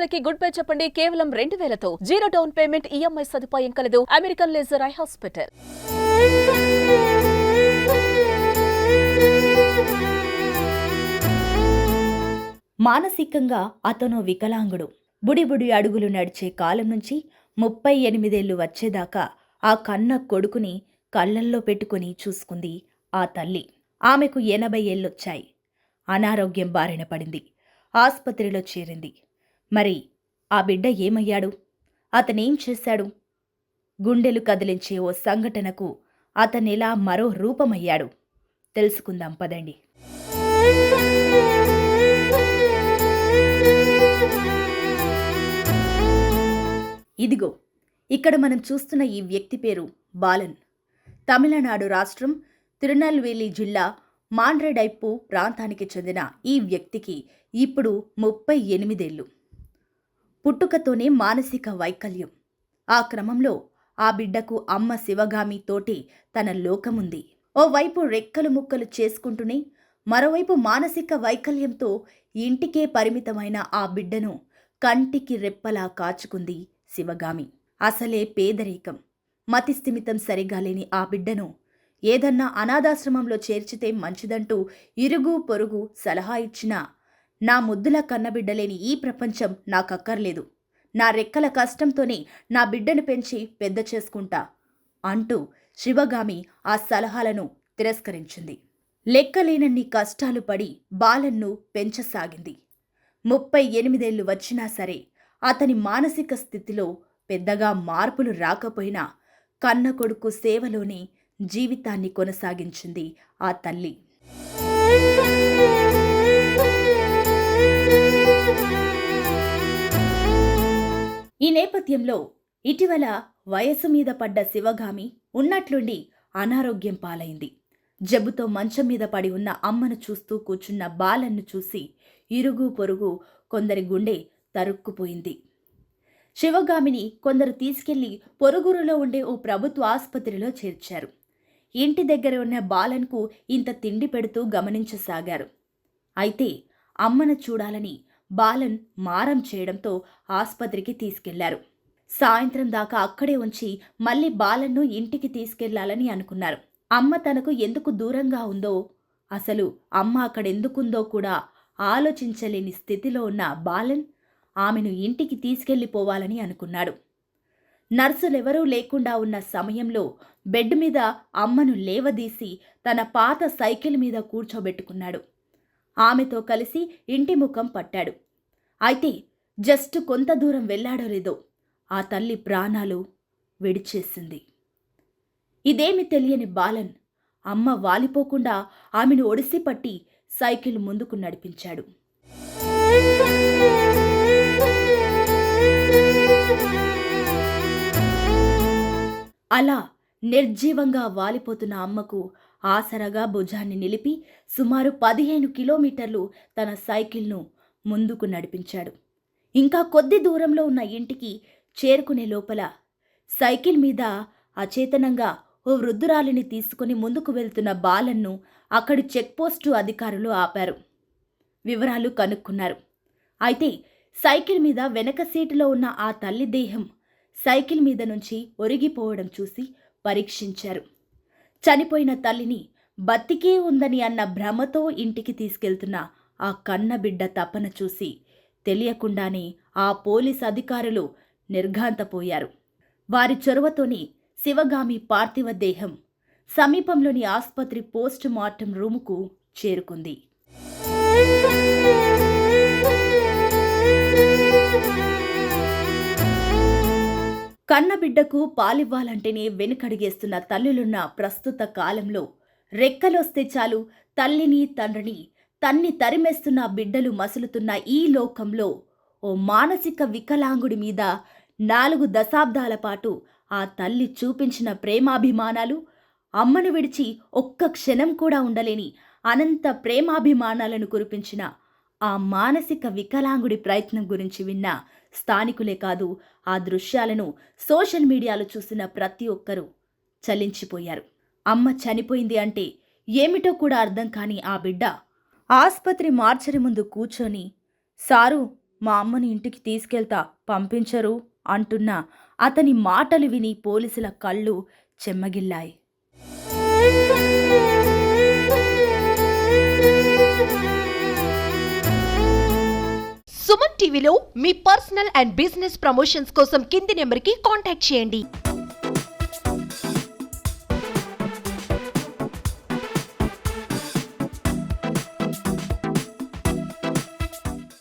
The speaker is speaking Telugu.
విషయాలకి గుడ్ బై చెప్పండి. కేవలం 2000తో జీరో డౌన్ పేమెంట్ ఈఎంఐ సదుపాయం కలదు. American laser eye hospital. మానసికంగా అతను వికలాంగుడు. బుడిబుడి అడుగులు నడిచే కాలం నుంచి 38 వచ్చేదాకా ఆ కన్న కొడుకుని కళ్ళల్లో పెట్టుకుని చూసుకుంది ఆ తల్లి. ఆమెకు 80 ఏళ్లొచ్చాయి. అనారోగ్యం బారిన పడింది. ఆస్పత్రిలో చేరింది. మరి ఆ బిడ్డ ఏమయ్యాడు? అతనేం చేశాడు? గుండెలు కదిలించే ఓ సంఘటనకు అతనెలా మరో రూపమయ్యాడు? తెలుసుకుందాం పదండి. ఇదిగో ఇక్కడ మనం చూస్తున్న ఈ వ్యక్తి పేరు బాలన్. తమిళనాడు రాష్ట్రం తిరునెల్వేలి జిల్లా మాండ్రెడైప్పు ప్రాంతానికి చెందిన ఈ వ్యక్తికి ఇప్పుడు 38 ఏళ్లు. పుట్టుకతోనే మానసిక వైకల్యం. ఆ క్రమంలో ఆ బిడ్డకు అమ్మ శివగామి తోటి తన లోకముంది. ఓవైపు రెక్కలు ముక్కలు చేసుకుంటూనే మరోవైపు మానసిక వైకల్యంతో ఇంటికే పరిమితమైన ఆ బిడ్డను కంటికి రెప్పలా కాచుకుంది శివగామి. అసలే పేదరికం, మతిస్థిమితం సరిగా లేని ఆ బిడ్డను ఏదన్నా అనాథాశ్రమంలో చేర్చితే మంచిదంటూ ఇరుగు పొరుగు సలహా ఇచ్చినా, నా ముద్దుల కన్నబిడ్డలేని ఈ ప్రపంచం నాకక్కర్లేదు, నా రెక్కల కష్టంతోనే నా బిడ్డను పెంచి పెద్ద చేసుకుంటా అంటూ శివగామి ఆ సలహాలను తిరస్కరించింది. లెక్కలేనన్ని కష్టాలు పడి బాలన్ను పెంచసాగింది. 38 ఏళ్లు వచ్చినా సరే అతని మానసిక స్థితిలో పెద్దగా మార్పులు రాకపోయినా కన్న కొడుకు సేవలోనే జీవితాన్ని కొనసాగించింది ఆ తల్లి. ఈ నేపథ్యంలో ఇటీవల వయసు మీద పడ్డ శివగామి ఉన్నట్లుండి అనారోగ్యం పాలైంది. జబ్బుతో మంచం మీద పడి ఉన్న అమ్మను చూస్తూ కూర్చున్న బాలన్ను చూసి ఇరుగు పొరుగు కొందరి గుండె తరుక్కుపోయింది. శివగామిని కొందరు తీసుకెళ్లి పొరుగురులో ఉండే ఓ ప్రభుత్వ ఆసుపత్రిలో చేర్చారు. ఇంటి దగ్గర ఉన్న బాలన్కు ఇంత తిండి పెడుతూ గమనించసాగారు. అయితే అమ్మను చూడాలని బాలన్ మారం చేయడంతో ఆసుపత్రికి తీసుకెళ్లారు. సాయంత్రం దాకా అక్కడే ఉంచి మళ్లీ బాలన్ను ఇంటికి తీసుకెళ్లాలని అనుకున్నారు. అమ్మ తనకు ఎందుకు దూరంగా ఉందో, అసలు అమ్మ అక్కడెందుకుందో కూడా ఆలోచించలేని స్థితిలో ఉన్న బాలన్ ఆమెను ఇంటికి తీసుకెళ్లిపోవాలని అనుకున్నాడు. నర్సులెవరూ లేకుండా ఉన్న సమయంలో బెడ్ మీద అమ్మను లేవదీసి తన పాత సైకిల్ మీద కూర్చోబెట్టుకున్నాడు. ఆమెతో కలిసి ఇంటి ముఖం పట్టాడు. అయితే జస్ట్ కొంత దూరం వెళ్లాడో లేదో ఆ తల్లి ప్రాణాలు విడిచేసింది. ఇదేమి తెలియని బాలన్ అమ్మ వాలిపోకుండా ఆమెను ఒడిసిపట్టి సైకిల్ ముందుకు నడిపించాడు. అలా నిర్జీవంగా వాలిపోతున్న అమ్మకు ఆసరగా భుజాన్ని నిలిపి సుమారు 15 కిలోమీటర్లు తన సైకిల్ను ముందుకు నడిపించాడు. ఇంకా కొద్ది దూరంలో ఉన్న ఇంటికి చేరుకునే లోపల సైకిల్ మీద అచేతనంగా ఓ వృద్ధురాలిని తీసుకుని ముందుకు వెళ్తున్న బాలన్ను అక్కడి చెక్పోస్టు అధికారులు ఆపారు. వివరాలు కనుక్కున్నారు. అయితే సైకిల్ మీద వెనక సీటులో ఉన్న ఆ తల్లి దేహం సైకిల్ మీద నుంచి ఒరిగిపోవడం చూసి పరీక్షించారు. చనిపోయిన తల్లిని బతికే ఉందని అన్న భ్రమతో ఇంటికి తీసుకెళ్తున్న ఆ కన్నబిడ్డ తపన చూసి తెలియకుండానే ఆ పోలీస్ అధికారులు నిర్ఘాంతపోయారు. వారి చొరవతోనే శివగామి పార్థివ దేహం సమీపంలోని ఆసుపత్రి పోస్ట్ మార్టం రూముకు చేరుకుంది. కన్నబిడ్డకు పాలివ్వాలంటేనే వెనుకడిగేస్తున్న తల్లులున్న ప్రస్తుత కాలంలో రెక్కలొస్తే చాలు తల్లిని తండ్రిని తన్ని తరిమేస్తున్న బిడ్డలు మసులుతున్న ఈ లోకంలో ఓ మానసిక వికలాంగుడి మీద 4 దశాబ్దాల పాటు ఆ తల్లి చూపించిన ప్రేమాభిమానాలు, అమ్మను విడిచి ఒక్క క్షణం కూడా ఉండలేని అనంత ప్రేమాభిమానాలను కురిపించిన ఆ మానసిక వికలాంగుడి ప్రయత్నం గురించి విన్న స్థానికులే కాదు, ఆ దృశ్యాలను సోషల్ మీడియాలో చూసిన ప్రతి ఒక్కరూ చలించిపోయారు. అమ్మ చనిపోయింది అంటే ఏమిటో కూడా అర్థం కాని ఆ బిడ్డ ఆస్పత్రి మార్చరి ముందు కూర్చొని, సారు మా అమ్మని ఇంటికి తీసుకెళ్తా పంపించరు అంటున్న అతని మాటలు విని పోలీసుల కళ్ళు చెమ్మగిల్లాయి. సుమన్ టీవీలో మీ పర్సనల్ అండ్ బిజినెస్ ప్రమోషన్స్ కోసం కింది నెంబర్కి కాంటాక్ట్ చేయండి.